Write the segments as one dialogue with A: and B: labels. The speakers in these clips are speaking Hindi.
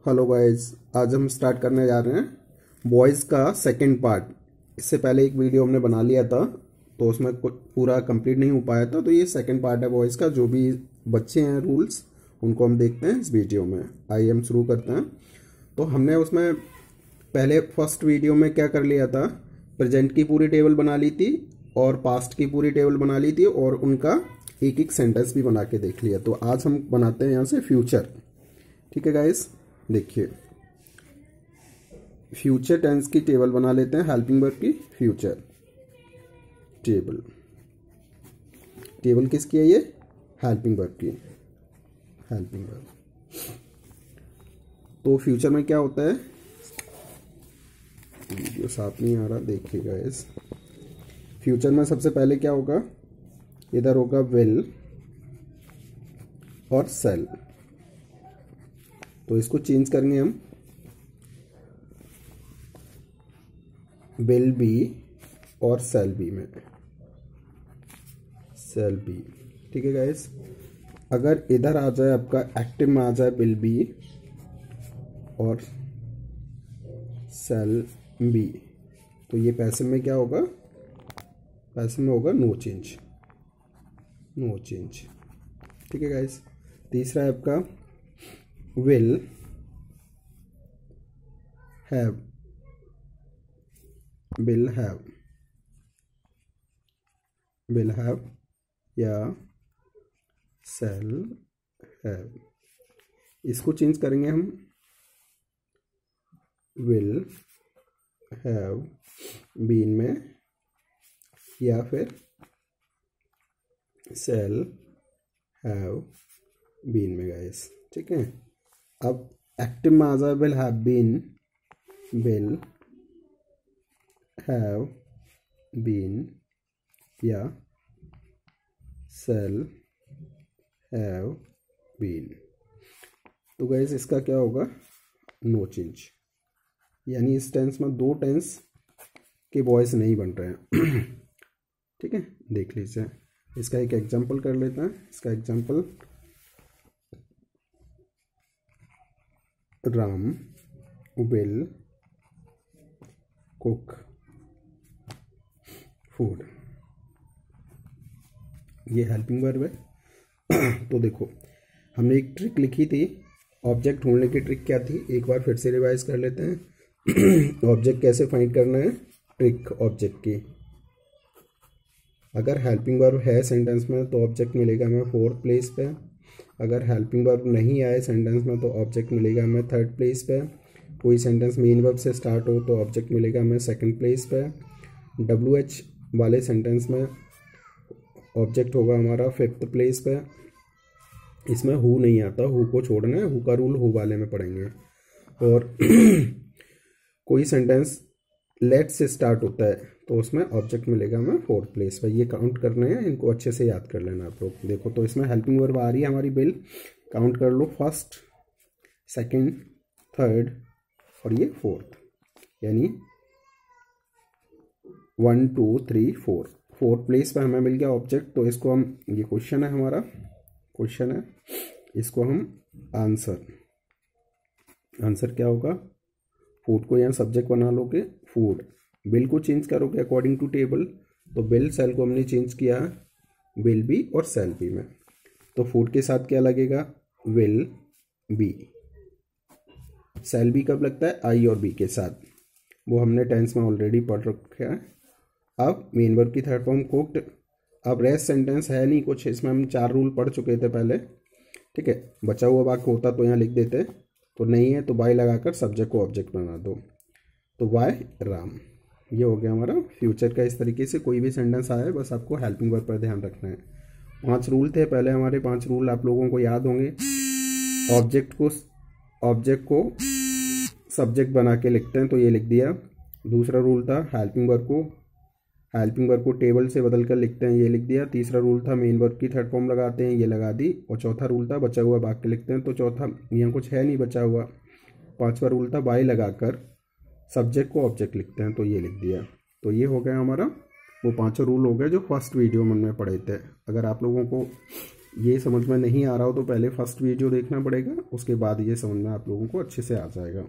A: हेलो गाइस, आज हम स्टार्ट करने जा रहे हैं बॉयज़ का सेकंड पार्ट। इससे पहले एक वीडियो हमने बना लिया था तो उसमें पूरा कंप्लीट नहीं हो पाया था, तो ये सेकंड पार्ट है बॉयज़ का। जो भी बच्चे हैं रूल्स उनको हम देखते हैं इस वीडियो में। आइए हम शुरू करते हैं। तो हमने उसमें पहले फर्स्ट वीडियो में क्या कर लिया था, प्रेजेंट की पूरी टेबल बना ली थी और पास्ट की पूरी टेबल बना ली थी और उनका एक एक सेंटेंस भी बना के देख लिया। तो आज हम बनाते हैं यहाँ से फ्यूचर। ठीक है गाइस, देखिए फ्यूचर टेंस की टेबल बना लेते हैं। हेल्पिंग वर्ब की फ्यूचर टेबल। टेबल किसकी है ये? हेल्पिंग वर्ब की। Helping verb. तो फ्यूचर में क्या होता है, वीडियो साफ नहीं आ रहा, देखिएगा इस फ्यूचर में सबसे पहले क्या होगा, इधर होगा विल और सेल। तो इसको चेंज करेंगे हम, विल बी और सेल बी में, सेल बी। ठीक है गाइस, अगर इधर आ जाए आपका एक्टिव में आ जाए विल बी और सेल बी, तो ये पैसिव में क्या होगा, पैसिव में होगा नो चेंज, नो चेंज। ठीक है गाइस, तीसरा है आपका will have, will have, will have या सेल हैव। इसको चेंज करेंगे हम, विल हैव बीन में या फिर सेल हैव बीन में गाइस। ठीक है, अब एक्टिव में आ जाए will have been, will have been या सेल हैव बीन। तो गाइस इसका क्या होगा, नो चेंज। यानी इस टेंस में दो टेंस के वॉइस नहीं बन रहे हैं। ठीक है, देख लीजिए। इसका एक एग्जांपल कर लेते हैं। इसका example, Ram will cook food. ये हेल्पिंग वर्ब है। तो देखो हमने एक ट्रिक लिखी थी, ऑब्जेक्ट ढूंढने की ट्रिक क्या थी, एक बार फिर से रिवाइज कर लेते हैं। ऑब्जेक्ट कैसे फाइंड करना है, ट्रिक ऑब्जेक्ट की। अगर हेल्पिंग वर्ब है सेंटेंस में तो ऑब्जेक्ट मिलेगा हमें फोर्थ प्लेस पे। अगर हेल्पिंग वर्ब नहीं आए सेंटेंस में तो ऑब्जेक्ट मिलेगा हमें थर्ड प्लेस पे। कोई सेंटेंस मेन वर्ब से स्टार्ट हो तो ऑब्जेक्ट मिलेगा हमें सेकंड प्लेस पे। WH वाले सेंटेंस में ऑब्जेक्ट होगा हमारा फिफ्थ प्लेस पे। इसमें हु नहीं आता, हु को छोड़ना है, हु का रूल हु वाले में पढ़ेंगे। और कोई सेंटेंस लेट से स्टार्ट होता है तो उसमें ऑब्जेक्ट मिलेगा हमें फोर्थ प्लेस पे। ये काउंट करने हैं, इनको अच्छे से याद कर लेना आप लोग। देखो तो इसमें हेल्पिंग वर्ब आ रही है हमारी विल, काउंट कर लो, फर्स्ट, सेकंड, थर्ड और ये फोर्थ, यानी 1 2 3 4, फोर्थ प्लेस पे हमें मिल गया ऑब्जेक्ट। तो इसको हम, ये क्वेश्चन है हमारा, क्वेश्चन है, इसको हम आंसर, आंसर क्या होगा, फूड को यहाँ सब्जेक्ट बना लोगे, फूड। बिल को चेंज करोगे अकॉर्डिंग टू टेबल, तो बिल सेल को हमने चेंज किया विल बी और सेल बी में। तो फूड के साथ क्या लगेगा, विल बी। सेल बी कब लगता है, आई और बी के साथ, वो हमने टेंस में ऑलरेडी पढ़ रखा है। अब मेन वर्ब की थर्ड फॉर्म कुक्ड। अब रेस्ट सेंटेंस है नहीं कुछ, इसमें हम 4 रूल पढ़ चुके थे पहले। ठीक है, बचा हुआ वाक्य होता तो यहाँ लिख देते, तो नहीं है तो बाय लगाकर सब्जेक्ट को ऑब्जेक्ट बना दो। तो बाय राम, ये हो गया हमारा फ्यूचर का। इस तरीके से कोई भी सेंटेंस आए बस आपको हेल्पिंग वर्ब पर ध्यान रखना है। 5 रूल थे पहले हमारे, 5 रूल आप लोगों को याद होंगे। ऑब्जेक्ट को सब्जेक्ट बना के लिखते हैं तो ये लिख दिया। दूसरा रूल था हेल्पिंग वर्ब को टेबल से बदल कर लिखते हैं, ये लिख दिया। तीसरा रूल था मेन वर्ब की थर्ड फॉर्म लगाते हैं, ये लगा दी। और चौथा रूल था बचा हुआ वाक्य लिखते हैं, तो चौथा यहाँ कुछ है नहीं बचा हुआ। 5वां रूल था बाय लगाकर सब्जेक्ट को ऑब्जेक्ट लिखते हैं, तो ये लिख दिया। तो ये हो गया हमारा वो 5 रूल हो गए जो फर्स्ट वीडियो में हमने पढ़े थे। अगर आप लोगों को ये समझ में नहीं आ रहा हो तो पहले फर्स्ट वीडियो देखना पड़ेगा, उसके बाद ये समझ में आप लोगों को अच्छे से आ जाएगा।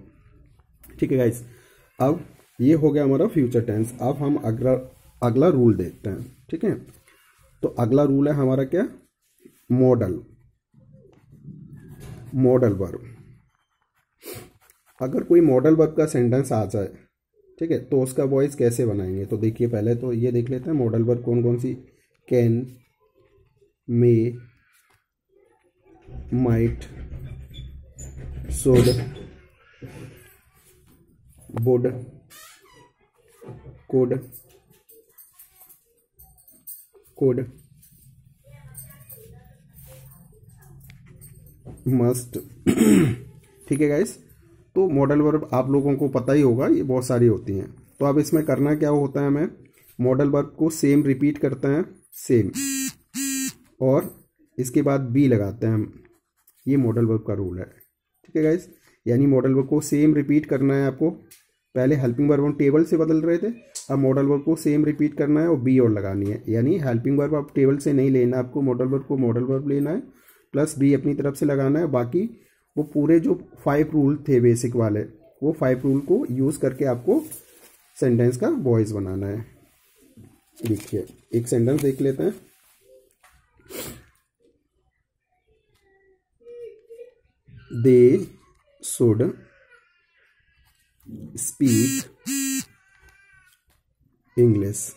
A: ठीक है गाइस, अब ये हो गया हमारा फ्यूचर टेंस। अब हम अगला रूल देखते हैं। ठीक है, तो अगला रूल है हमारा क्या, मॉडल वर्ब। अगर कोई मॉडल वर्ब का सेंटेंस आ जाए, ठीक है, तो उसका वॉइस कैसे बनाएंगे, तो देखिए पहले तो ये देख लेते हैं मॉडल वर्ब कौन कौन सी, can, may, might, should, would, could, must. ठीक है गाइस, तो मॉडल वर्ब आप लोगों को पता ही होगा, ये बहुत सारी होती हैं। तो अब इसमें करना क्या होता है, हमें मॉडल वर्ब को सेम रिपीट करते हैं, सेम, और इसके बाद बी लगाते हैं हम। ये मॉडल वर्ब का रूल है। ठीक है गाइस, यानी मॉडल वर्ब को सेम रिपीट करना है आपको। पहले हेल्पिंग वर्ब हम टेबल से बदल रहे थे, अब मॉडल वर्ब को सेम रिपीट करना है और बी और लगानी है। यानी हेल्पिंग वर्ब आप टेबल से नहीं लेना, आपको मॉडल वर्ब को मॉडल वर्ब लेना है प्लस बी अपनी तरफ से लगाना है। बाकी वो पूरे जो 5 रूल थे बेसिक वाले, वो 5 रूल को यूज करके आपको सेंटेंस का वॉइस बनाना है। देखिए एक सेंटेंस देख लेते हैं। They should speak English.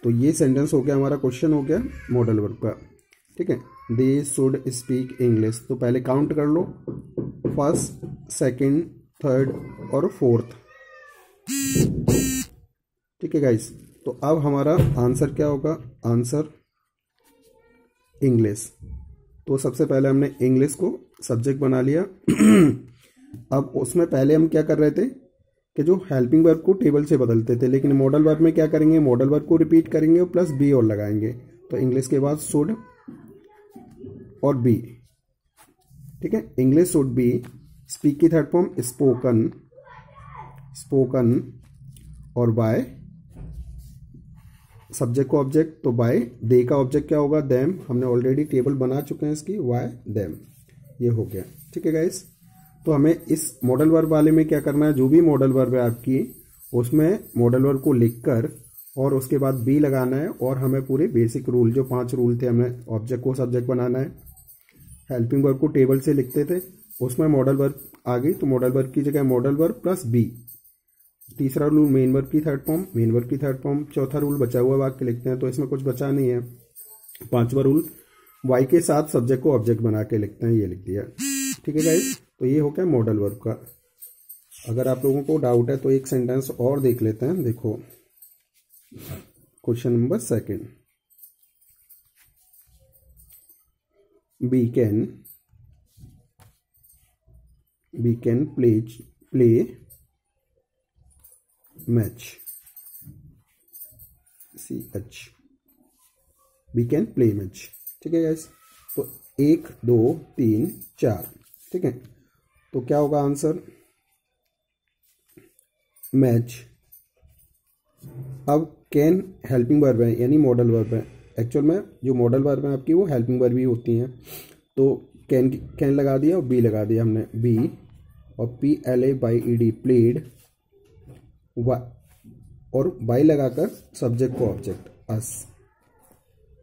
A: तो ये सेंटेंस हो गया हमारा, क्वेश्चन हो गया मॉडल वर्ब का। ठीक है, दे शुड स्पीक इंग्लिश। तो पहले काउंट कर लो, फर्स्ट, सेकंड, थर्ड और फोर्थ। ठीक है गाइस, तो अब हमारा आंसर क्या होगा, आंसर इंग्लिश। तो सबसे पहले हमने इंग्लिश को सब्जेक्ट बना लिया। अब उसमें पहले हम क्या कर रहे थे कि जो हेल्पिंग वर्ब को टेबल से बदलते थे, लेकिन मॉडल वर्ब में क्या करेंगे, मॉडल वर्ब को रिपीट करेंगे और प्लस बी और लगाएंगे। तो इंग्लिश के बाद शुड और बी। ठीक है, इंग्लिश शुड बी, स्पीक की थर्ड फॉर्म स्पोकन, और बाय सब्जेक्ट को ऑब्जेक्ट, तो बाय दे का ऑब्जेक्ट क्या होगा, देम। हमने ऑलरेडी टेबल बना चुके हैं इसकी, वाई देम, ये हो गया। ठीक है गाइस, तो हमें इस मॉडल वर्ब वाले में क्या करना है, जो भी मॉडल वर्ब है आपकी, उसमें मॉडल वर्ब को लिखकर और उसके बाद बी लगाना है, और हमें पूरे बेसिक रूल जो 5 रूल थे, हमें ऑब्जेक्ट को सब्जेक्ट बनाना है। हेल्पिंग वर्ब को टेबल से लिखते थे, उसमें मॉडल वर्ब आ गई, तो मॉडल वर्ब की जगह मॉडल वर्ब प्लस बी। तीसरा रूल मेन वर्ब की थर्ड फॉर्म, चौथा रूल बचा हुआ वाक्य लिखते हैं, तो इसमें कुछ बचा नहीं है। 5वां रूल वाई के साथ सब्जेक्ट को ऑब्जेक्ट बना के लिखते हैं, ये लिख दिया। ठीक है गाइस, तो ये हो गया मॉडल वर्ब का। अगर आप लोगों को डाउट है तो एक सेंटेंस और देख लेते हैं। देखो question number 2, we can play match, we can play match. ठीक है गाइस, तो 1 2 3 4। ठीक है, तो क्या होगा आंसर, मैच। अब कैन हेल्पिंग वर्ब है, यानी मॉडल वर्ब है। एक्चुअल में जो मॉडल वर्ब है आपकी वो हेल्पिंग वर्ब ही होती हैं। तो कैन लगा दिया और बी लगा दिया हमने, बी, और PLAYED प्लेड, और बाई लगाकर सब्जेक्ट को ऑब्जेक्ट अस,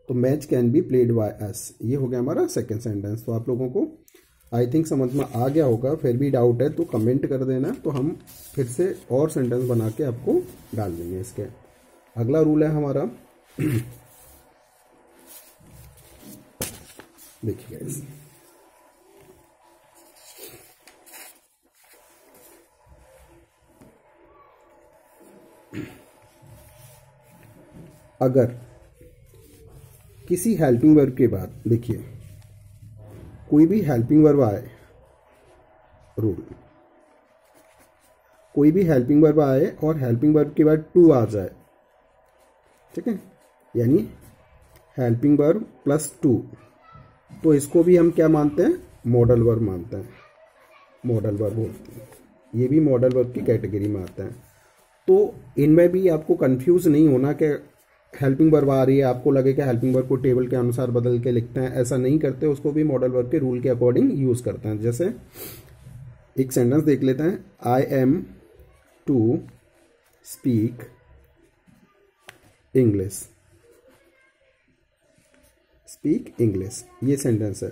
A: तो match can be played by us. ये हो गया हमारा सेकंड सेंटेंस। तो आप लोगों को आई थिंक समझ में आ गया होगा। फिर भी डाउट है तो कमेंट कर देना, तो हम फिर से और सेंटेंस बना के आपको डाल देंगे इसके। अगला रूल है हमारा, देखिए गाइस, अगर किसी हेल्पिंग वर्ब के बाद, देखिए कोई भी हेल्पिंग वर्ब आए, रूल, कोई भी हेल्पिंग वर्ब आए और हेल्पिंग वर्ब के बाद टू आ जाए, ठीक है, यानी हेल्पिंग वर्ब प्लस टू, तो इसको भी हम क्या मानते हैं, मॉडल वर्ब मानते हैं, मॉडल वर्ब होती है, ये भी मॉडल वर्ब की कैटेगरी में आता है। तो इनमें भी आपको कंफ्यूज नहीं होना कि हेल्पिंग वर्ब आ रही है, आपको लगेगा हेल्पिंग वर्ब को टेबल के अनुसार बदल के लिखते हैं, ऐसा नहीं करते, उसको भी मॉडल वर्ब के रूल के अकॉर्डिंग यूज करते हैं। जैसे एक सेंटेंस देख लेते हैं, I am to speak English, speak English, ये सेंटेंस है।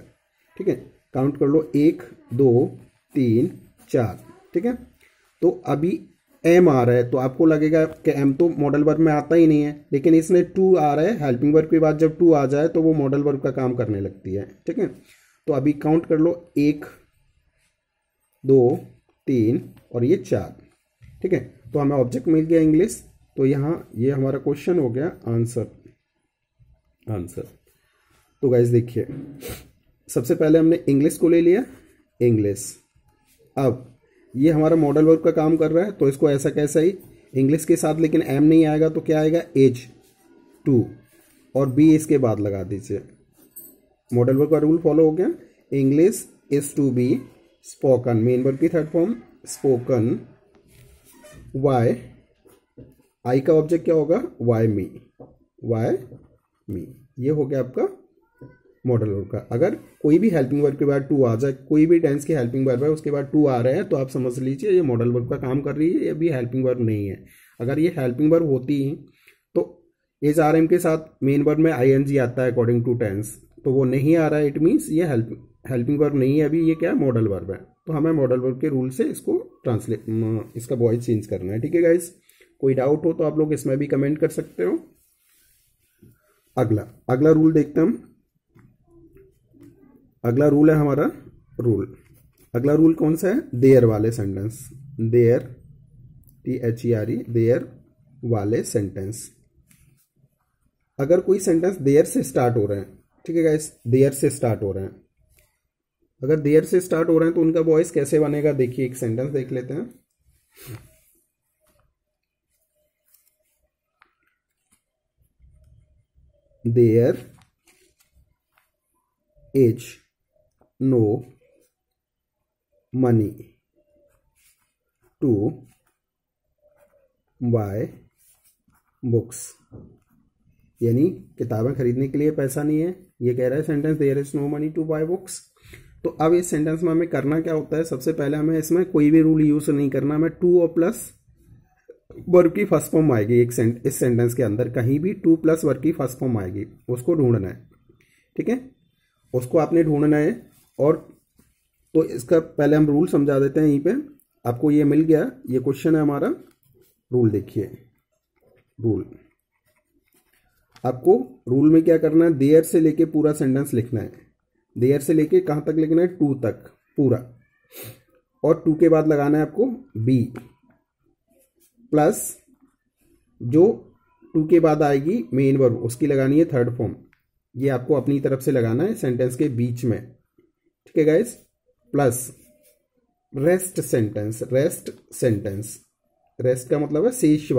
A: ठीक है, काउंट कर लो 1 2 3 4। ठीक है, तो अभी एम आ रहा है तो आपको लगेगा कि एम तो मॉडल वर्ब में आता ही नहीं है, लेकिन इसने टू आ रहा है, हेल्पिंग वर्ब के बाद जब टू आ जाए तो वो मॉडल वर्ब का काम करने लगती है। ठीक है, तो अभी काउंट कर लो 1 2 3 और ये 4। ठीक है, तो हमें ऑब्जेक्ट मिल गया इंग्लिश, तो यहाँ ये हमारा क्वेश्चन हो गया आंसर। तो गाइस देखिए, सबसे पहले हमने इंग्लिश को ले लिया, इंग्लिश। अब ये हमारा मॉडल वर्ब का काम कर रहा है, तो इसको ऐसा कैसा ही इंग्लिश के साथ, लेकिन एम नहीं आएगा तो क्या आएगा, एज टू, और बी इसके बाद लगा दीजिए। मॉडल वर्ब का रूल फॉलो हो गया। English is to be spoken, main verb की third form spoken, by, I का ऑब्जेक्ट क्या होगा, वाई मी, ये हो गया आपका मॉडल वर्ब का। अगर कोई भी हेल्पिंग वर्ब के बाद टू आ जाए, कोई भी टेंस की हेल्पिंग वर्ब है उसके बाद टू आ रहे हैं, तो आप समझ लीजिए ये मॉडल वर्ब का काम कर रही है, ये भी हेल्पिंग वर्ब नहीं है। अगर ये हेल्पिंग वर्ब होती तो एज आर एम के साथ मेन वर्ब में आईएनजी आता है अकॉर्डिंग टू टेंस, तो वो नहीं आ रहा है, इट मीन्स ये हेल्पिंग वर्ब नहीं है, अभी ये क्या है, मॉडल वर्ब है। तो हमें मॉडल वर्ब के रूल से इसको इसका वॉइस चेंज करना है। ठीक है गाइस, कोई डाउट हो तो आप लोग इसमें भी कमेंट कर सकते हो। अगला रूल देखते हैं हम। अगला रूल है हमारा अगला रूल कौन सा है, देयर वाले सेंटेंस, देयर, THERE, देयर वाले सेंटेंस। अगर कोई सेंटेंस देयर से स्टार्ट हो रहे हैं, ठीक है गाइस, देयर से स्टार्ट हो रहे हैं, अगर देयर से स्टार्ट हो रहे हैं तो उनका वॉइस कैसे बनेगा, देखिए एक सेंटेंस देख लेते हैं। There is no money to buy books, यानी किताबें खरीदने के लिए पैसा नहीं है, ये कह रहा है sentence, there is no money to buy books. तो अब इस सेंटेंस में हमें करना क्या होता है, सबसे पहले हमें इसमें कोई भी रूल यूज नहीं करना, हमें टू और प्लस वर्ब की फर्स्ट फॉर्म आएगी इस सेंटेंस के अंदर, कहीं भी टू प्लस वर्ब की फर्स्ट फॉर्म आएगी, उसको ढूंढना है। ठीक है, उसको आपने ढूंढना है। और तो इसका पहले हम रूल समझा देते हैं, यहीं पे आपको ये मिल गया, ये क्वेश्चन है हमारा। रूल देखिए, रूल आपको रूल में क्या करना है, देयर से लेके पूरा सेंटेंस लिखना है, देयर से लेके कहां तक लिखना है, टू तक पूरा, और टू के बाद लगाना है आपको बी, प्लस जो टू के बाद आएगी मेन वर्ब उसकी लगानी है थर्ड फॉर्म, ये आपको अपनी तरफ से लगाना है सेंटेंस के बीच में। ठीक है guys, plus rest sentence, rest का मतलब है शेष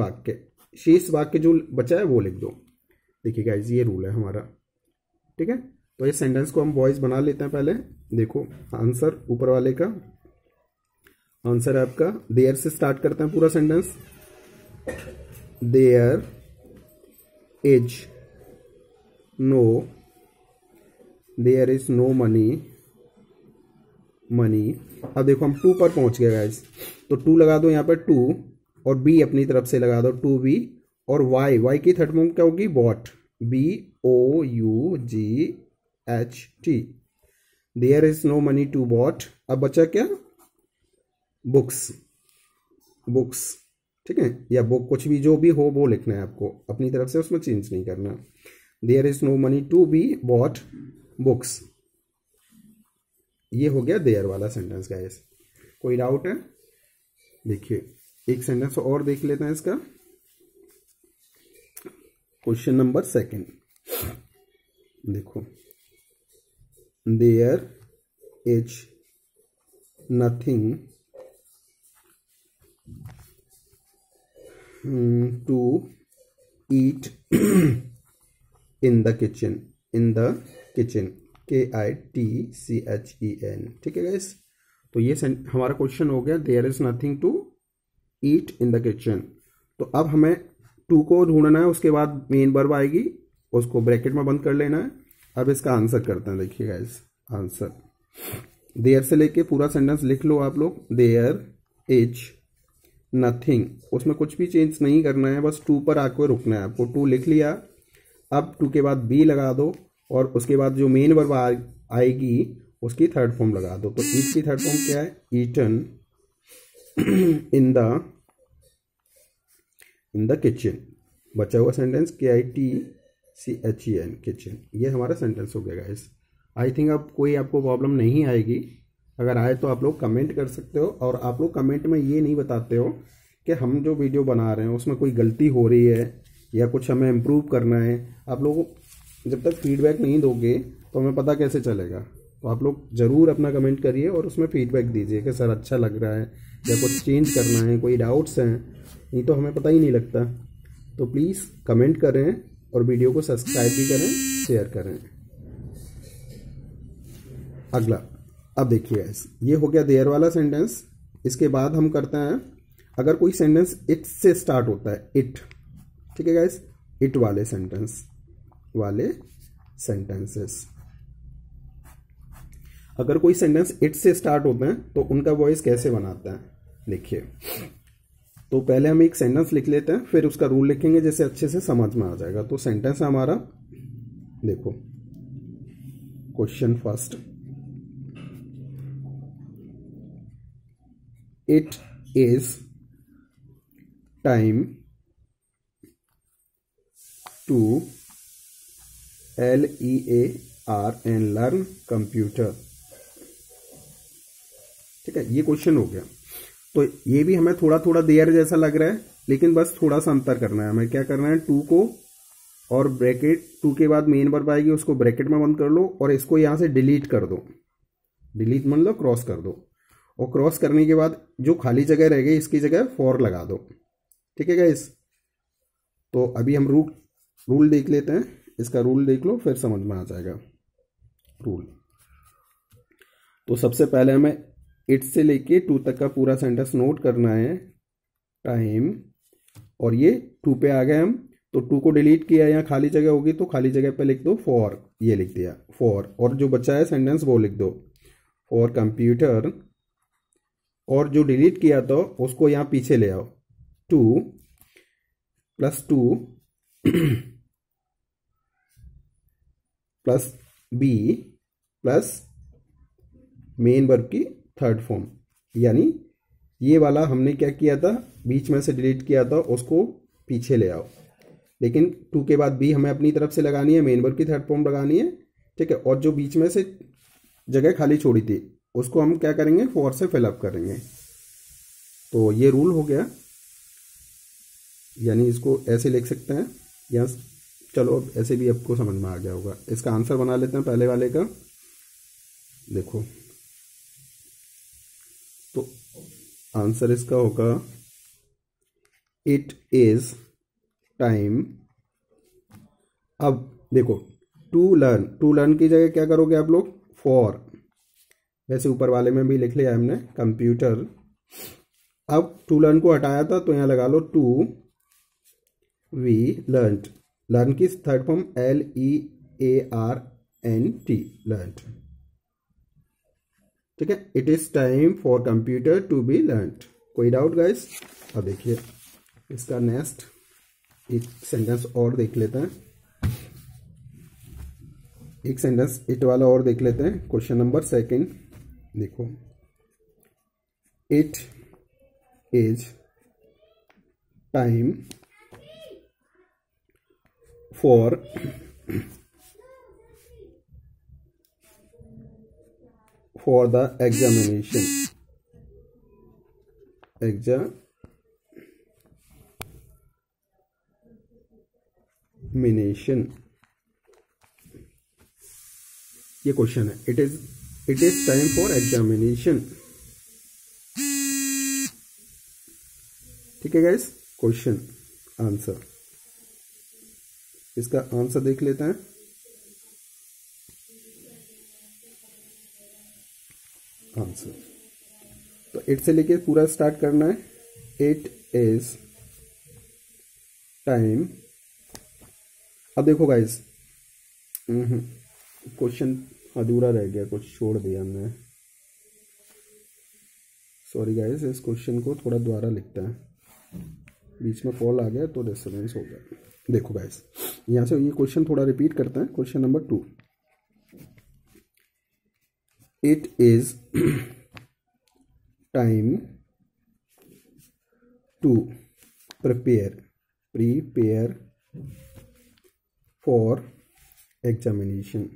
A: वाक्य जो बचा है वो लिख दो। देखिए गाइस, ये रूल है हमारा। ठीक है, तो इस सेंटेंस को हम वॉइस बना लेते हैं। पहले देखो आंसर, ऊपर वाले का आंसर है आपका, देयर से स्टार्ट करते हैं पूरा sentence, there is no money. अब देखो हम टू पर पहुंच गए गाइस, तो टू लगा दो यहाँ पर टू, और बी अपनी तरफ से लगा दो टू बी, और वाई की थर्ड फॉर्म क्या होगी, bought, BOUGHT, there is no money to bought. अब बचा क्या, बुक्स। ठीक है, या बुक, कुछ भी जो भी हो वो लिखना है आपको अपनी तरफ से, उसमें चेंज नहीं करना। There is no money to be bought books, ये हो गया देयर वाला सेंटेंस गाइस। कोई डाउट है, देखिए एक सेंटेंस और देख लेते हैं इसका, क्वेश्चन नंबर 2। देखो, there is nothing to eat in the kitchen, KITCHEN। ठीक है गाइस, तो ये हमारा क्वेश्चन हो गया, there is nothing to eat in the kitchen. तो अब हमें टू को ढूंढना है, उसके बाद मेन वर्ब आएगी, उसको ब्रैकेट में बंद कर लेना है। अब इसका आंसर करते हैं, देखिए गाइस आंसर। देयर से लेके पूरा सेंटेंस लिख लो आप लोग। देयर इज नथिंग, उसमें कुछ भी चेंज नहीं करना है, बस टू पर आकर रुकना है आपको। टू लिख लिया, अब टू के बाद बी लगा दो और उसके बाद जो मेन वर्ब आएगी उसकी थर्ड फॉर्म लगा दो। तो ईट की थर्ड फॉर्म क्या है? Eaten in the kitchen. बचा हुआ सेंटेंस KITCHEN किचन, ये हमारा सेंटेंस हो गया गाइस। आई थिंक अब कोई आपको प्रॉब्लम नहीं आएगी। अगर आए तो आप लोग कमेंट कर सकते हो, और आप लोग कमेंट में ये नहीं बताते हो कि हम जो वीडियो बना रहे हैं उसमें कोई गलती हो रही है या कुछ हमें इम्प्रूव करना है। आप लोग जब तक फीडबैक नहीं दोगे तो हमें पता कैसे चलेगा। तो आप लोग ज़रूर अपना कमेंट करिए और उसमें फीडबैक दीजिए कि सर अच्छा लग रहा है या कुछ चेंज करना है, कोई डाउट्स हैं, नहीं तो हमें पता ही नहीं लगता। तो प्लीज़ कमेंट करें और वीडियो को सब्सक्राइब भी करें, शेयर करें। अगला, अब देखिए गाइस, ये हो गया देयर वाला सेंटेंस। इसके बाद हम करते हैं, अगर कोई सेंटेंस इट से स्टार्ट होता है, इट, ठीक है गाइस, इट वाले सेंटेंसेस, अगर कोई सेंटेंस इट से स्टार्ट होते हैं तो उनका वॉइस कैसे बनाता है देखिए। तो पहले हम एक सेंटेंस लिख लेते हैं, फिर उसका रूल लिखेंगे, जैसे अच्छे से समझ में आ जाएगा। तो सेंटेंस है हमारा, देखो question first, it is time to LEARN learn computer. ठीक है, ये क्वेश्चन हो गया। तो ये भी हमें थोड़ा थोड़ा देयर जैसा लग रहा है, लेकिन बस थोड़ा सा अंतर करना है। हमें क्या करना है, टू को और ब्रैकेट, टू के बाद मेन वर्ब आएगी उसको ब्रैकेट में बंद कर लो और इसको यहां से डिलीट कर दो। डिलीट मतलब क्रॉस कर दो, और क्रॉस करने के बाद जो खाली जगह रह गई इसकी जगह फॉर लगा दो। ठीक है गाइस, तो अभी हम रूल देख लेते हैं। इसका रूल देख लो, फिर समझ में आ जाएगा रूल। तो सबसे पहले हमें इट से लेके टू तक का पूरा सेंटेंस नोट करना है, टाइम, और ये टू पे आ गए हम, तो टू को डिलीट किया, यहाँ खाली जगह होगी तो खाली जगह पे लिख दो फॉर, ये लिख दिया फॉर, और जो बचा है सेंटेंस वो लिख दो फॉर कंप्यूटर, और जो डिलीट किया तो उसको यहाँ पीछे ले आओ, 2 + 2 plus be plus main verb की थर्ड फॉर्म। यानी ये वाला हमने क्या किया था, बीच में से डिलीट किया था, उसको पीछे ले आओ, लेकिन टू के बाद बी हमें अपनी तरफ से लगानी है, मेन वर्ब की थर्ड फॉर्म लगानी है। ठीक है, और जो बीच में से जगह खाली छोड़ी थी उसको हम क्या करेंगे, फॉर से फिलअप करेंगे। तो ये रूल हो गया, यानी इसको ऐसे लिख सकते हैं, या चलो ऐसे भी आपको समझ में आ गया होगा। इसका आंसर बना लेते हैं पहले वाले का, देखो। तो आंसर इसका होगा, इट इज टाइम। अब देखो, टू लर्न की जगह क्या करोगे आप लोग, फॉर, वैसे ऊपर वाले में भी लिख लिया हमने कंप्यूटर। अब टू लर्न को हटाया था तो यहां लगा लो टू वी लर्नड। लर्न की थर्ड फॉर्म LEARNT लर्नड। ठीक है, it is time for computer to be learned. कोई डाउट गाइस? अब देखिए इसका नेक्स्ट एक सेंटेंस और देख लेते हैं, एक सेंटेंस इट वाला और देख लेते हैं। क्वेश्चन नंबर सेकंड, देखो, it is time for the examination. ये क्वेश्चन है, it is time for examination. ठीक है गाइस, क्वेश्चन आंसर, इसका आंसर देख लेते हैं। आंसर तो इट से लेके पूरा स्टार्ट करना है। It is time. अब देखो गाइस, क्वेश्चन अधूरा रह गया, कुछ छोड़ दिया हमने, सॉरी गाइस। इस क्वेश्चन को थोड़ा दोबारा लिखते हैं, बीच में कॉल आ गया तो डिस्टर्बेंस हो गया। देखो गाइस, यहाँ से ये क्वेश्चन थोड़ा रिपीट करते हैं। Question number 2, it is time to prepare for examination.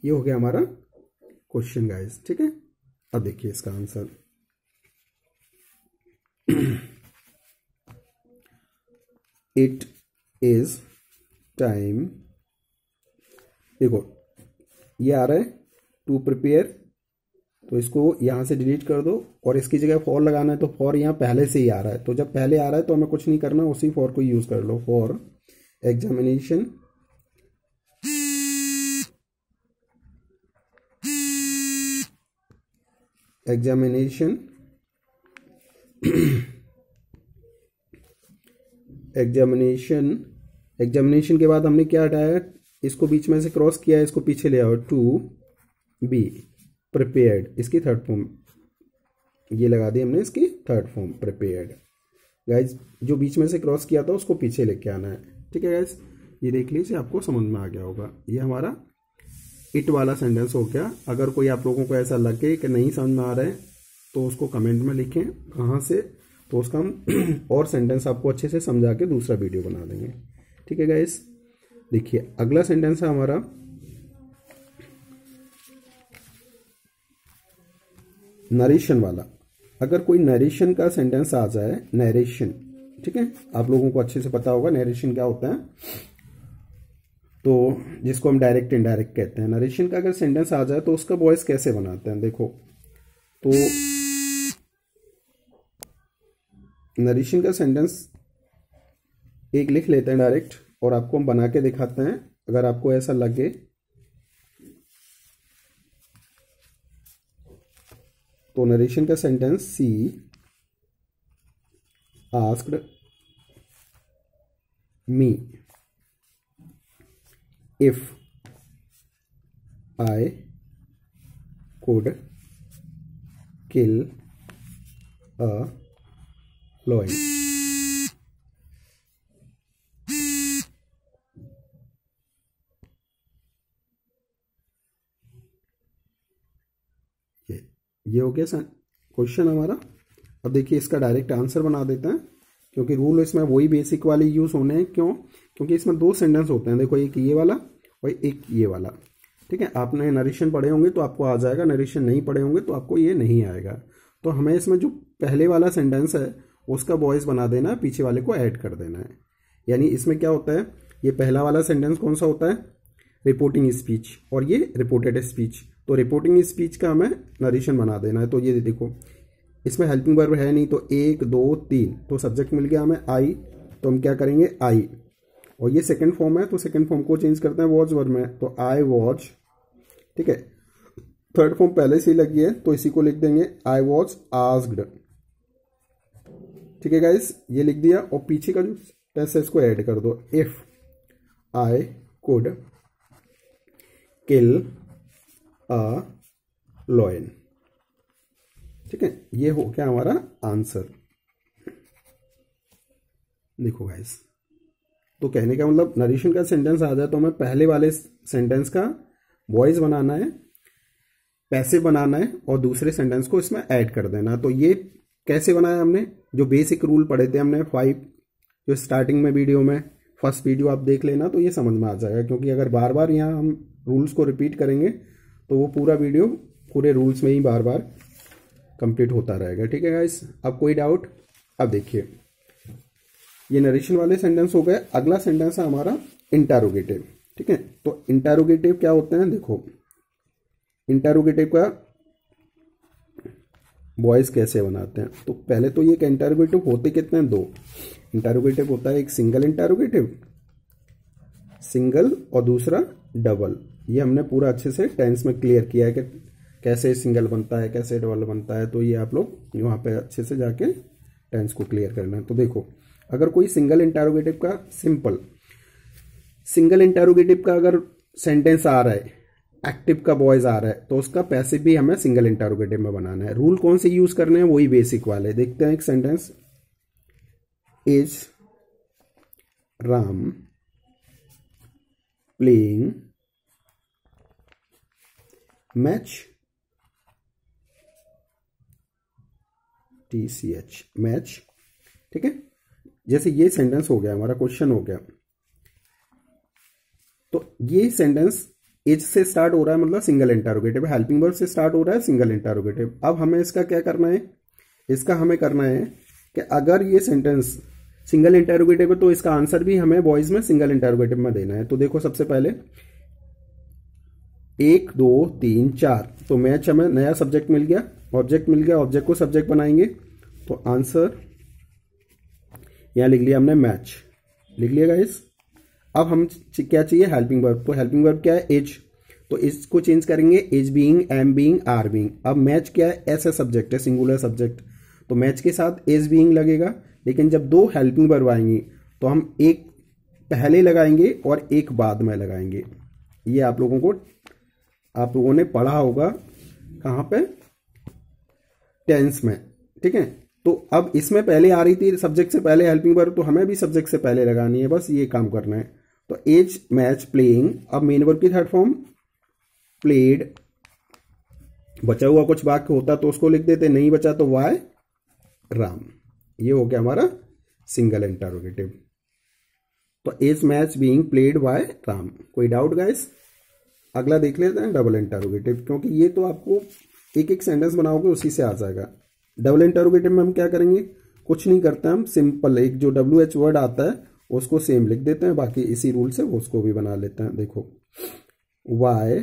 A: ये हो गया हमारा क्वेश्चन गाइस, ठीक है। अब देखिए इसका आंसर। इट इज टाइम, देखो ये आ रहा है टू प्रिपेयर, तो इसको यहां से डिलीट कर दो और इसकी जगह फॉर लगाना है, तो फॉर यहां पहले से ही आ रहा है, तो जब पहले आ रहा है तो हमें कुछ नहीं करना, उसी फॉर को यूज कर लो। फॉर एग्जामिनेशन एग्जामिनेशन के बाद हमने क्या हटाया, इसको बीच में से क्रॉस किया, इसको पीछे ले आओ, टू बी प्रिपेयर्ड, इसकी थर्ड फॉर्म ये लगा दी हमने, इसकी थर्ड फॉर्म प्रिपेयर्ड। गाइज जो बीच में से क्रॉस किया था उसको पीछे लेके आना है, ठीक है गाइज। ये देख लीजिए, आपको समझ में आ गया होगा। ये हमारा इट वाला सेंटेंस हो गया। अगर कोई आप लोगों को ऐसा लगे कि नहीं समझ में आ रहा है तो उसको कमेंट में लिखें कहाँ से, तो उसका हम और सेंटेंस आपको अच्छे से समझा के दूसरा वीडियो बना देंगे, ठीक है गाइस। देखिए अगला सेंटेंस है हमारा नरेशन वाला। अगर कोई नरेशन का सेंटेंस आ जाए, नरेशन, ठीक है, आप लोगों को अच्छे से पता होगा नरेशन क्या होता है, तो जिसको हम डायरेक्ट इनडायरेक्ट कहते हैं। नरेशन का अगर सेंटेंस आ जाए तो उसका वॉइस कैसे बनाते हैं, देखो तो नरेशन का सेंटेंस एक लिख लेते हैं डायरेक्ट और आपको हम बना के दिखाते हैं। अगर आपको ऐसा लगे तो नरेशन का sentence, she asked me if I could kill a lion. ये हो गया क्वेश्चन हमारा। अब देखिए इसका डायरेक्ट आंसर बना देते हैं, क्योंकि रूल इसमें वही बेसिक वाले यूज होने हैं। क्यों? क्योंकि इसमें दो सेंटेंस होते हैं, देखो एक ये वाला और एक ये वाला, ठीक है। आपने नरेशन पढ़े होंगे तो आपको आ जाएगा, नरेशन नहीं पढ़े होंगे तो आपको ये नहीं आएगा। तो हमें इसमें जो पहले वाला सेंटेंस है उसका वॉइस बना देना है, पीछे वाले को ऐड कर देना है। यानी इसमें क्या होता है, ये पहला वाला सेंटेंस कौन सा होता है, रिपोर्टिंग स्पीच, और ये रिपोर्टेड स्पीच। तो रिपोर्टिंग स्पीच का हमें नरेशन बना देना है। तो ये देखो इसमें हेल्पिंग वर्ब है नहीं, तो 1 2 3, तो सब्जेक्ट मिल गया हमें आई, तो हम क्या करेंगे आई, और ये सेकंड फॉर्म है तो सेकंड फॉर्म को चेंज करते हैं वॉच वर्ब में, तो आई वॉच, ठीक है। थर्ड फॉर्म पहले से ही लगी है तो इसी को लिख देंगे आई वॉच आस्क्ड, ठीक है गाइस, ये लिख दिया। और पीछे का जो टेंस है इसको ऐड कर दो, if I could kill a lion, ठीक है। ये हो गया हमारा आंसर। देखो गाइस, तो कहने का मतलब नरेशन का सेंटेंस आ जाए तो हमें पहले वाले सेंटेंस का वॉइस बनाना है, पैसिव बनाना है, और दूसरे सेंटेंस को इसमें ऐड कर देना। तो ये कैसे बनाया हमने, जो बेसिक रूल पढ़े थे हमने 5, जो स्टार्टिंग में वीडियो में फर्स्ट वीडियो आप देख लेना तो ये समझ में आ जाएगा। क्योंकि अगर बार बार यहाँ हम रूल्स को रिपीट करेंगे तो वो पूरा वीडियो पूरे रूल्स में ही बार बार कंप्लीट होता रहेगा, ठीक है गाइस। अब कोई डाउट? अब देखिए ये नरेशन वाले सेंटेंस हो गए। अगला सेंटेंस है हमारा इंटरोगेटिव, ठीक है। तो इंटरोगेटिव क्या होते हैं, देखो इंटरोगेटिव का वॉइस कैसे बनाते हैं। तो पहले तो ये इंटरोगेटिव होते कितने हैं, 2 इंटरोगेटिव होता है, एक सिंगल इंटरोगेटिव, सिंगल, और दूसरा डबल। ये हमने पूरा अच्छे से टेंस में क्लियर किया है कि कैसे सिंगल बनता है, कैसे डबल बनता है, तो ये आप लोग वहाँ पे अच्छे से जाके टेंस को क्लियर करना है। तो देखो, अगर कोई सिंगल इंटरोगेटिव का सिंगल इंटरोगेटिव का अगर सेंटेंस आ रहा है, एक्टिव का बॉयज आ रहा है, तो उसका पैसिव भी हमें सिंगल इंटरोगेटिव में बनाना है। रूल कौन से यूज करने हैं, वही बेसिक वाले। देखते हैं एक sentence, is Ram playing match, TCH match, ठीक है। जैसे ये सेंटेंस हो गया, हमारा क्वेश्चन हो गया, तो ये सेंटेंस इज से स्टार्ट हो रहा है, मतलब सिंगल इंटरोगेटिव, हेल्पिंग वर्ब से स्टार्ट हो रहा है, सिंगल इंटरोगेटिव। अब हमें इसका क्या करना है, इसका हमें करना है कि अगर ये सेंटेंस सिंगल इंटरोगेटिव है तो इसका आंसर भी हमें वॉइस में सिंगल इंटरोगेटिव में देना है। तो देखो, सबसे पहले 1 2 3 4, तो मैच हमें नया सब्जेक्ट मिल गया, ऑब्जेक्ट मिल गया, ऑब्जेक्ट को सब्जेक्ट बनाएंगे, तो आंसर यहां लिख लिया हमने, मैच लिख लिया गाइस। अब हम क्या चाहिए, हेल्पिंग वर्ब, तो हेल्पिंग वर्ब क्या है, इज, तो इसको चेंज करेंगे, is being, am being, are being. अब मैच क्या है, ऐसा सब्जेक्ट है, सिंगुलर सब्जेक्ट, तो मैच के साथ इज बीइंग लगेगा। लेकिन जब दो हेल्पिंग वर्ब आएंगी तो हम एक पहले लगाएंगे और एक बाद में लगाएंगे। ये आप लोगों ने पढ़ा होगा, कहां पे, टेंस में, ठीक है। तो अब इसमें पहले आ रही थी सब्जेक्ट से पहले हेल्पिंग वर्ब, तो हमें भी सब्जेक्ट से पहले लगानी है, बस ये काम करना है। तो एज मैच प्लेइंग, अब मेन वर्ब की थर्ड फॉर्म प्लेड, बचा हुआ कुछ वाक्य होता तो उसको लिख देते, नहीं बचा तो वाई राम। ये हो गया हमारा सिंगल इंटरोगेटिव। तो as match being played by Ram. कोई डाउट गाइस? अगला देख लेते हैं डबल इंटरोगेटिव, क्योंकि ये तो आपको एक एक सेंटेंस बनाओगे उसी से आ जाएगा। डबल इंटरोगेटिव में हम क्या करेंगे, कुछ नहीं करते, हम सिंपल एक जो WH वर्ड आता है उसको सेम लिख देते हैं, बाकी इसी रूल से उसको भी बना लेते हैं। देखो, why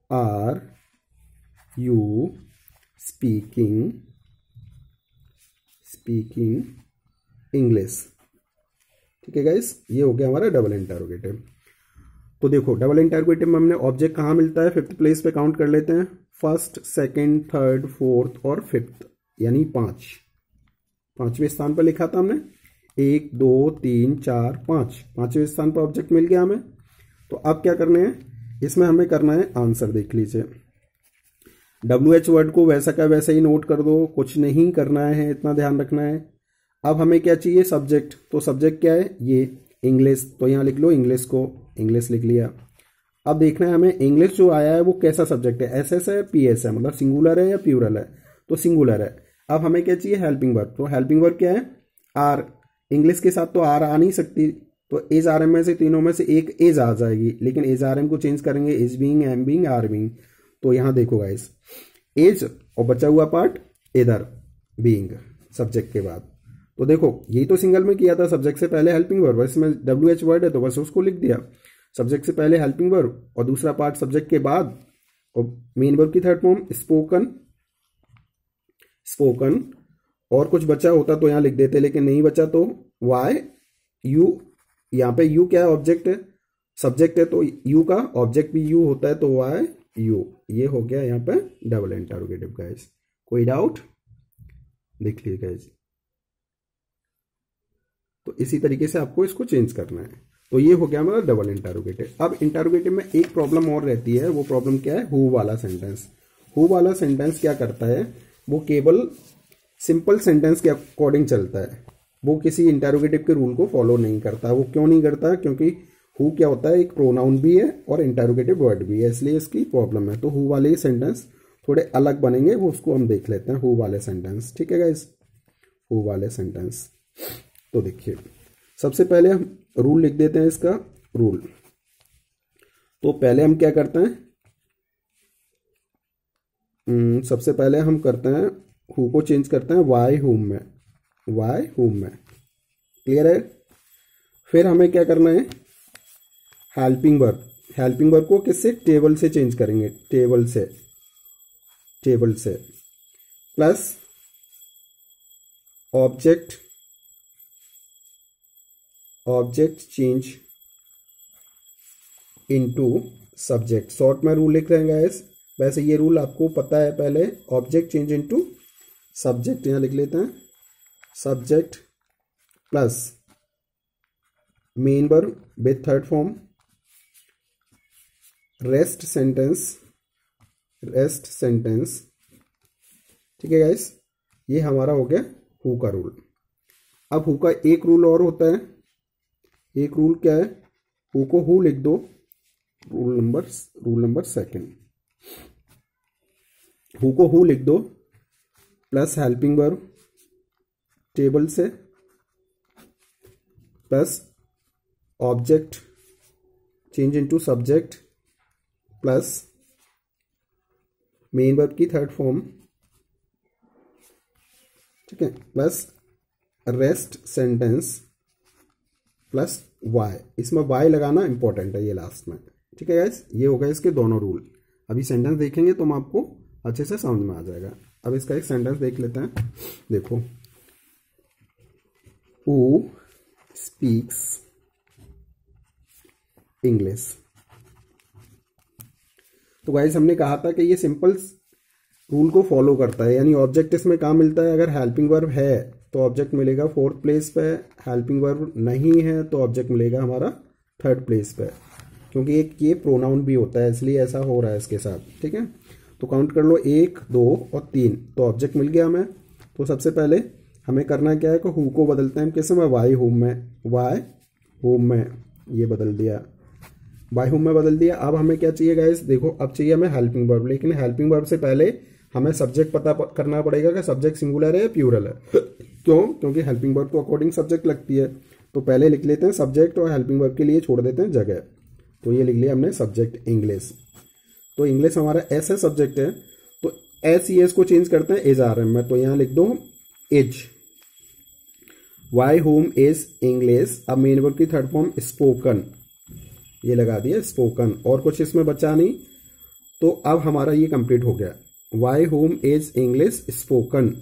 A: are you speaking English, ठीक है गाइस, ये हो गया हमारा डबल इंटरोगेटिव। तो देखो, डबल इंटरोगेटिव में हमने ऑब्जेक्ट कहाँ मिलता है, 5th प्लेस पे काउंट कर लेते हैं, 1st, 2nd, 3rd, 4th और 5th, यानी 5वें स्थान पर लिखा था हमने, 1 2 3 4 5, 5वें स्थान पर ऑब्जेक्ट मिल गया हमें। तो अब क्या करना है, इसमें हमें करना है आंसर। देख लीजिए, WH वर्ड को वैसा का वैसा ही नोट कर दो, कुछ नहीं करना है, इतना ध्यान रखना है। अब हमें क्या चाहिए, सब्जेक्ट, तो सब्जेक्ट क्या है, ये इंग्लिश, तो यहाँ लिख लो इंग्लिश को, इंग्लिश लिख लिया। अब देखना है हमें इंग्लिश जो आया है वो कैसा सब्जेक्ट है, SS है, PS है, मतलब सिंगुलर है या प्लूरल है, तो सिंगुलर है। अब हमें क्या चाहिए, हेल्पिंग वर्ब, तो हेल्पिंग वर्ब क्या है, आर, इंग्लिश के साथ तो आर आ नहीं सकती, तो एज RM में से तीनों में से एक एज आ जाएगी, लेकिन एज RM को चेंज करेंगे, as being, am being, are being. तो यहां देखो गाइस, एज और बचा हुआ पार्ट इधर बीइंग सब्जेक्ट के बाद। तो देखो, यही तो सिंगल में किया था, सब्जेक्ट से पहले हेल्पिंग वर्ब, इसमें WH वर्ड है तो बस उसको लिख दिया, सब्जेक्ट से पहले हेल्पिंग वर्ब और दूसरा पार्ट सब्जेक्ट के बाद, और मेन वर्ब की थर्ड फॉर्म स्पोकन, और कुछ बचा होता तो यहां लिख देते, लेकिन नहीं बचा तो वाई यू, यहाँ पे यू क्या है, ऑब्जेक्ट है, सब्जेक्ट है तो यू का ऑब्जेक्ट भी यू होता है, तो वाई यू। ये हो गया यहाँ पे डबल इंटरोगेटिव गाइस। कोई डाउट? देख लीजिए गाइस, तो इसी तरीके से आपको इसको चेंज करना है। तो ये हो गया हमारा डबल इंटरोगेटिव। अब इंटरोगेटिव में एक प्रॉब्लम और रहती है, वो प्रॉब्लम क्या है, हु वाला सेंटेंस। हु वाला सेंटेंस क्या करता है, वो केवल सिंपल सेंटेंस के अकॉर्डिंग चलता है, वो किसी इंटरोगेटिव के रूल को फॉलो नहीं करता। वो क्यों नहीं करता, क्योंकि हु क्या होता है, एक प्रोनाउन भी है और इंटरोगेटिव वर्ड भी है, इसलिए इसकी प्रॉब्लम है। तो हु वाले सेंटेंस थोड़े अलग बनेंगे, वो उसको हम देख लेते हैं, हु वाले सेंटेंस, ठीक है गाइस, हु वाले सेंटेंस। तो देखिए, सबसे पहले हम रूल लिख देते हैं इसका रूल। तो पहले हम क्या करते हैं, सबसे पहले हम करते हैं, हु को चेंज करते हैं वाई हुम में, वाई हुम में, क्लियर है। फिर हमें क्या करना है, हेल्पिंग वर्ब, हेल्पिंग वर्ब को किससे, टेबल से चेंज करेंगे, टेबल से plus object change into subject. Short में रूल लिख रहे हैं गाइस, वैसे ये रूल आपको पता है पहले, ऑब्जेक्ट चेंज इनटू सब्जेक्ट, यहाँ लिख लेते हैं subject plus main verb with third form, rest sentence. ठीक है गाइस, ये हमारा हो गया हु का रूल। अब हु का एक रूल और होता है, एक रूल क्या है, हु को हु लिख दो, रूल नंबर सेकंड, हु को हु लिख दो प्लस हेल्पिंग वर्ब टेबल से plus object change into subject plus main verb की थर्ड फॉर्म, ठीक है, plus rest sentence plus by. इसमें वाई लगाना इंपॉर्टेंट है ये लास्ट में। ठीक है गाइस, ये होगा इसके दोनों रूल। अभी सेंटेंस देखेंगे तो हम आपको अच्छे से समझ में आ जाएगा। अब इसका एक सेंटेंस देख लेते हैं। देखो, हु स्पीक्स इंग्लिश। तो गाइस हमने कहा था कि ये सिंपल रूल को फॉलो करता है, यानी ऑब्जेक्ट इसमें कहाँ मिलता है, अगर हेल्पिंग वर्ब है तो ऑब्जेक्ट मिलेगा फोर्थ प्लेस पे, हेल्पिंग वर्ब नहीं है तो ऑब्जेक्ट मिलेगा हमारा थर्ड प्लेस पे, क्योंकि एक ये प्रोनाउन भी होता है इसलिए ऐसा हो रहा है इसके साथ। ठीक है, तो काउंट कर लो 1 2 और 3, तो ऑब्जेक्ट मिल गया हमें। तो सबसे पहले हमें करना क्या है कि हु को बदलते हैं हम किस में, वाई होम में, ये बदल दिया, वाई होम में बदल दिया। अब हमें क्या चाहिए गाइस, देखो अब चाहिए हमें हेल्पिंग वर्ब, लेकिन हेल्पिंग वर्ब से पहले हमें सब्जेक्ट पता करना पड़ेगा कि सब्जेक्ट सिंगुलर है या प्लूरल है। क्यों, क्योंकि हेल्पिंग वर्ब को अकॉर्डिंग सब्जेक्ट लगती है। तो पहले लिख लेते हैं सब्जेक्ट और हेल्पिंग वर्ब के लिए छोड़ देते हैं जगह। तो ये लिख लिया हमने सब्जेक्ट इंग्लिश। तो इंग्लिश हमारा एस है, सब्जेक्ट है, तो एस ई एस को चेंज करते हैं एज आर एम में, तो यहाँ लिख दो as, by whom is English. अब मेन वर्ब की थर्ड फॉर्म स्पोकन, ये लगा दिया स्पोकन, और कुछ इसमें बचा नहीं। तो अब हमारा ये कंप्लीट हो गया, by whom is English spoken,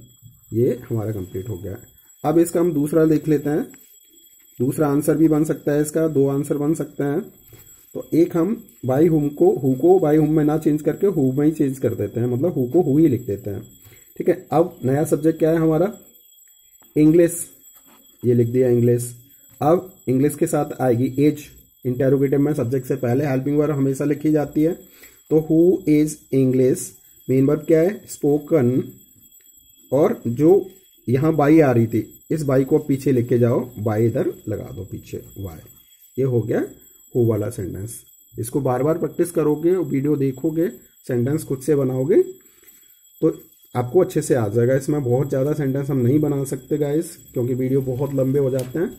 A: ये हमारा कंप्लीट हो गया। अब इसका हम दूसरा देख लेते हैं, दूसरा आंसर भी बन सकता है इसका, 2 आंसर बन सकते हैं। तो एक हम वाई होम को हु को वाई होम में ना चेंज करके हु में ही चेंज कर देते हैं, मतलब हु को हु ही लिख देते हैं। ठीक है, अब नया सब्जेक्ट क्या है हमारा, इंग्लिश, ये लिख दिया इंग्लिश। अब इंग्लिश के साथ आएगी एज, इंटेरोगेटिव में सब्जेक्ट से पहले हेल्पिंग वर्ब हमेशा लिखी जाती है। तो who is English, main verb क्या है स्पोकन, और जो यहां बाई आ रही थी इस बाई को पीछे लेके जाओ, बाई इधर लगा दो पीछे वाई। ये हो गया हु वाला सेंटेंस। इसको बार बार प्रैक्टिस करोगे, वीडियो देखोगे, सेंटेंस खुद से बनाओगे तो आपको अच्छे से आ जाएगा। इसमें बहुत ज़्यादा सेंटेंस हम नहीं बना सकते गाइस, क्योंकि वीडियो बहुत लंबे हो जाते हैं।